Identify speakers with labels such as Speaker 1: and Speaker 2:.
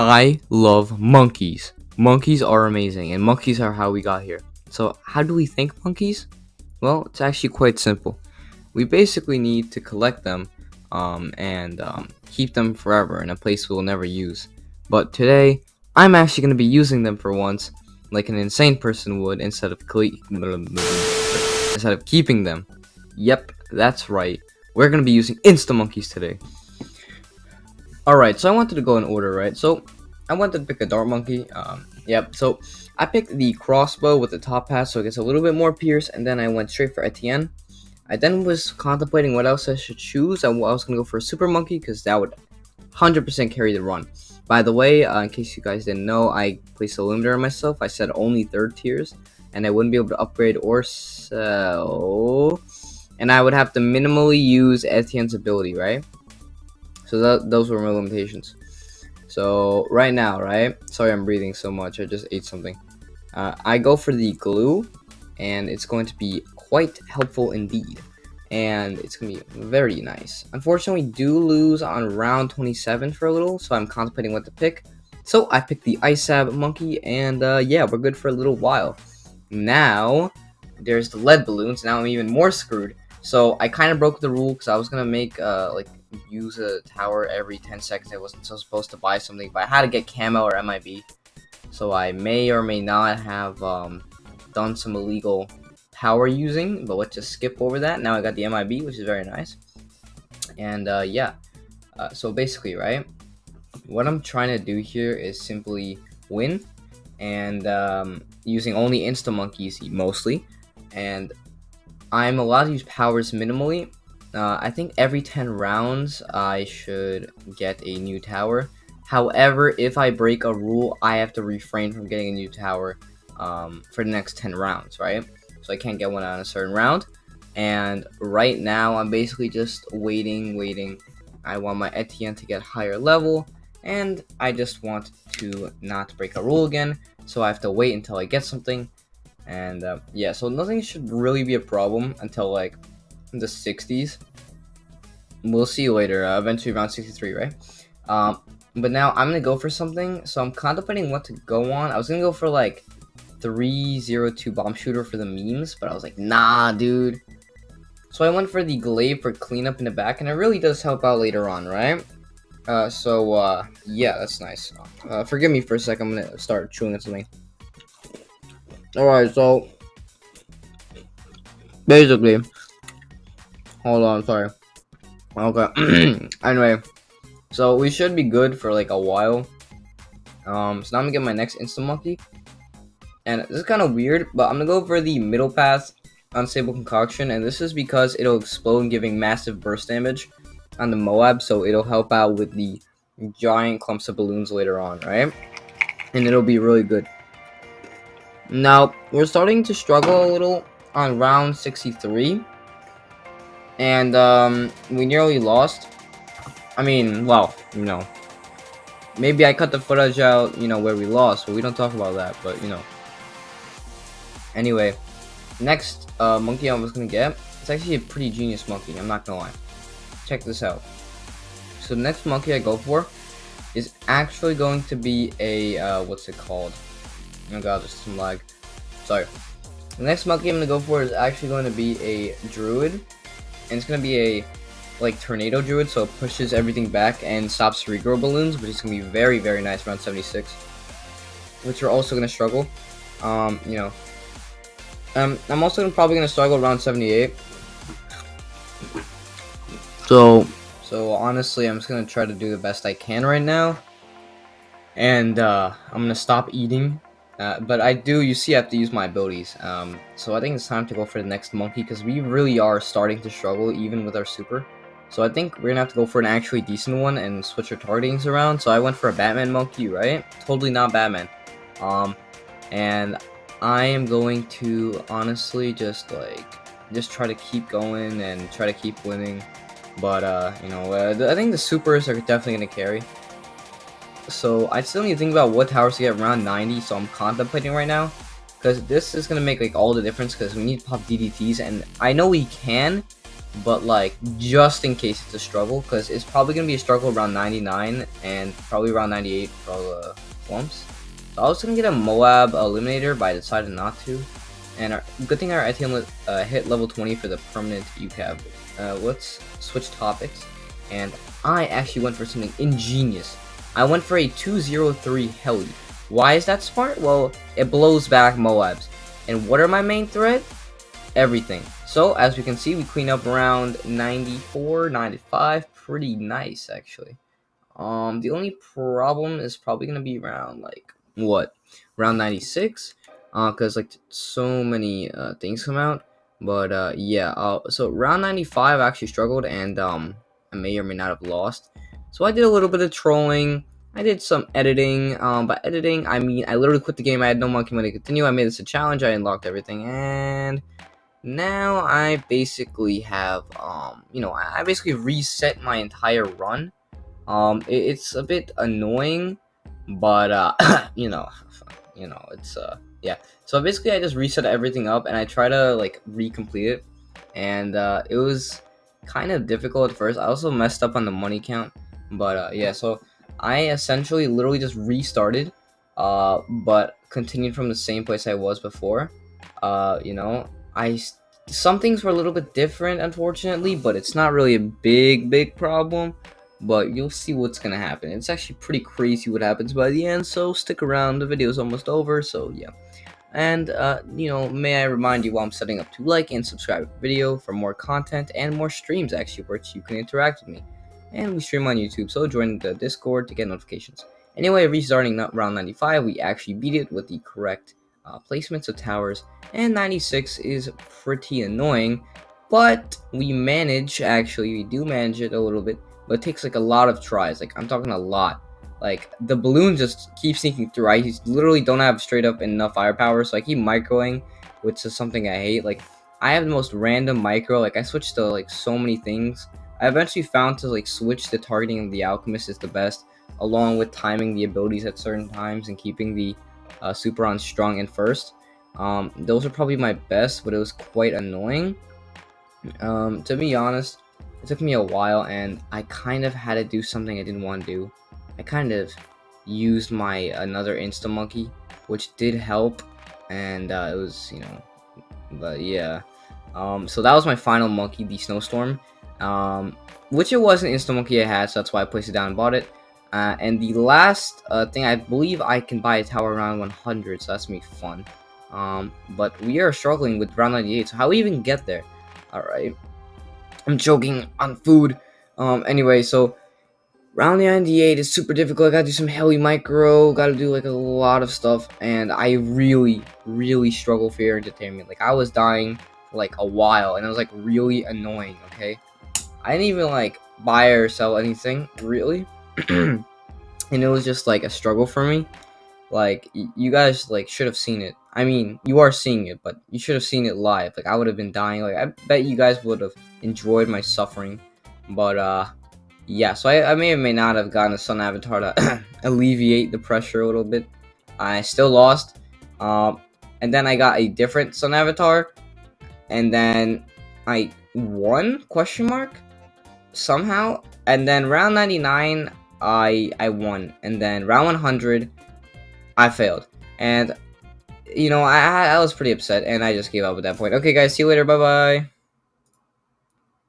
Speaker 1: I love monkeys. Monkeys are amazing, and monkeys are how we got here. So, how do we think monkeys? Well, it's actually quite simple. We basically need to collect them and keep them forever in a place we'll never use. But today, I'm actually going to be using them for once, like an insane person would, instead of keeping them. Yep, that's right. We're going to be using Insta Monkeys today. Alright, so I wanted to go in order, right? So, I wanted to pick a dart monkey. Yep, so I picked the crossbow with the top hat so it gets a little bit more pierce, and then I went straight for Etienne. I then was contemplating what else I should choose. I was going to go for a super monkey because that would 100% carry the run. By the way, in case you guys didn't know, I placed a limiter on myself. I said only third tiers, and I wouldn't be able to upgrade or sell. And I would have to minimally use Etienne's ability, right? So those were my limitations. So right now, right? Sorry, I'm breathing so much. I just ate something. I go for the glue, and it's going to be quite helpful indeed. And it's going to be very nice. Unfortunately, we do lose on round 27 for a little, so I'm contemplating what to pick. So I picked the Isab monkey, and yeah, we're good for a little while. Now, there's the lead balloons. Now I'm even more screwed. So I kind of broke the rule because I was going to make use a tower every 10 seconds. I wasn't so supposed to buy something, but I had to get camo or MIB. So I may or may not have done some illegal power using, but let's just skip over that. Now I got the MIB, which is very nice. And yeah, so basically, right, what I'm trying to do here is simply win, and using only Insta Monkeys mostly, and I'm allowed to use powers minimally. I think every 10 rounds I should get a new tower. However, if I break a rule, I have to refrain from getting a new tower for the next 10 rounds, right? So I can't get one on a certain round. And right now, I'm basically just waiting. I want my Etienne to get higher level, and I just want to not break a rule again. So I have to wait until I get something. And yeah, so nothing should really be a problem until like the 60s. We'll see later, eventually around 63, right? But now I'm gonna go for something, so I'm contemplating what to go on. I was gonna go for like 302 bomb shooter for the memes, but I was like, nah, dude. So I went for the glaive for cleanup in the back, and it really does help out later on, right? Yeah, that's nice. Forgive me for a second, I'm gonna start chewing on something. Alright, so basically, hold on, sorry. Okay. Anyway, so we should be good for like a while. So now I'm gonna get my next Insta Monkey, and this is kind of weird, but I'm gonna go for the middle path unstable concoction, and this is because it'll explode, giving massive burst damage on the Moab, so it'll help out with the giant clumps of balloons later on, right? And it'll be really good. Now we're starting to struggle a little on round 63. And we nearly lost. I mean, well, you know, maybe I cut the footage out, you know, where we lost, but we don't talk about that. But you know, anyway, next monkey I was gonna get. It's actually a pretty genius monkey. I'm not gonna lie. Check this out. So the next monkey I go for is actually going to be a what's it called? Oh god, there's some lag. Sorry. The next monkey I'm gonna go for is actually going to be a druid. And it's going to be a, like, tornado druid, so it pushes everything back and stops regrow balloons, which is going to be very, very nice around 76. Which we're also going to struggle. You know. I'm also probably going to struggle around 78. So honestly, I'm just going to try to do the best I can right now. And, I'm going to stop eating. But I do, you see, I have to use my abilities. So I think it's time to go for the next monkey, because we really are starting to struggle even with our super. So I think we're gonna have to go for an actually decent one and switch our targetings around. So I went for a Batman monkey, right? Totally not Batman. And I am going to honestly just try to keep going and try to keep winning. But you know, I think the supers are definitely gonna carry. So I still need to think about what towers to get around 90, so I'm contemplating right now, because this is going to make like all the difference, because we need to pop DDTs, and I know we can, but like just in case it's a struggle, because it's probably gonna be a struggle around 99 and probably around 98 for all the clumps. So I was gonna get a Moab Eliminator, but I decided not to. And good thing our item hit level 20 for the permanent UCAB. Let's switch topics, and I actually went for something ingenious. I went for a 203 heli. Why is that smart? Well, it blows back Moabs. And what are my main threat? Everything. So as we can see, we clean up around 94, 95. Pretty nice, actually. The only problem is probably gonna be around like what, around 96, because like so many things come out. But yeah, so round 95 I actually struggled, and I may or may not have lost. So I did a little bit of trolling. I did some editing. By editing, I mean I literally quit the game. I had no monkey money to continue. I made this a challenge. I unlocked everything, and now I basically have I basically reset my entire run. It's a bit annoying, but it's yeah. So basically, I just reset everything up and I try to like recomplete it, and it was kind of difficult at first. I also messed up on the money count, but yeah. So I essentially literally just restarted, but continued from the same place I was before. You know, some things were a little bit different, unfortunately, but it's not really a big problem. But you'll see what's gonna happen. It's actually pretty crazy what happens by the end, so stick around. The video's almost over, so yeah. And may I remind you while I'm setting up to like and subscribe to the video for more content and more streams, actually, where you can interact with me. And we stream on YouTube, so join the Discord to get notifications. Anyway, restarting round 95, we actually beat it with the correct placements of towers, and 96 is pretty annoying, but we do manage it a little bit, but it takes like a lot of tries. Like I'm talking a lot. Like the balloon just keeps sneaking through. I literally don't have straight up enough firepower, so I keep microing, which is something I hate. Like I have the most random micro. Like I switched to like so many things. I eventually found to like switch the targeting of the alchemist is the best, along with timing the abilities at certain times and keeping the super on strong and first. Those are probably my best, but it was quite annoying. To be honest, it took me a while, and I kind of had to do something I didn't want to do. I kind of used my another Insta Monkey, which did help, and it was but yeah. So that was my final monkey, the Snowstorm, which it was an Insta Monkey I had, so that's why I placed it down and bought it. And the last thing, I believe I can buy a tower around 100, so that's gonna be fun. But we are struggling with round 98, so how we even get there? Alright, I'm choking on food. Anyway, so round 98 is super difficult. I gotta do some heli micro, gotta do like a lot of stuff, and I really struggle for your entertainment. Like I was dying for like a while, and it was like really annoying. Okay, I didn't even like buy or sell anything really, and it was just like a struggle for me. Like you guys like should have seen it. I mean, you are seeing it, but you should have seen it live. Like I would have been dying. Like I bet you guys would have enjoyed my suffering. But yeah. So I may or may not have gotten a sun avatar to alleviate the pressure a little bit. I still lost. And then I got a different sun avatar, and then I won? Question mark? Somehow. And then round 99, I won, and then round 100. I failed, and I was pretty upset, and I just gave up at that point. Okay, guys, see you later. Bye bye.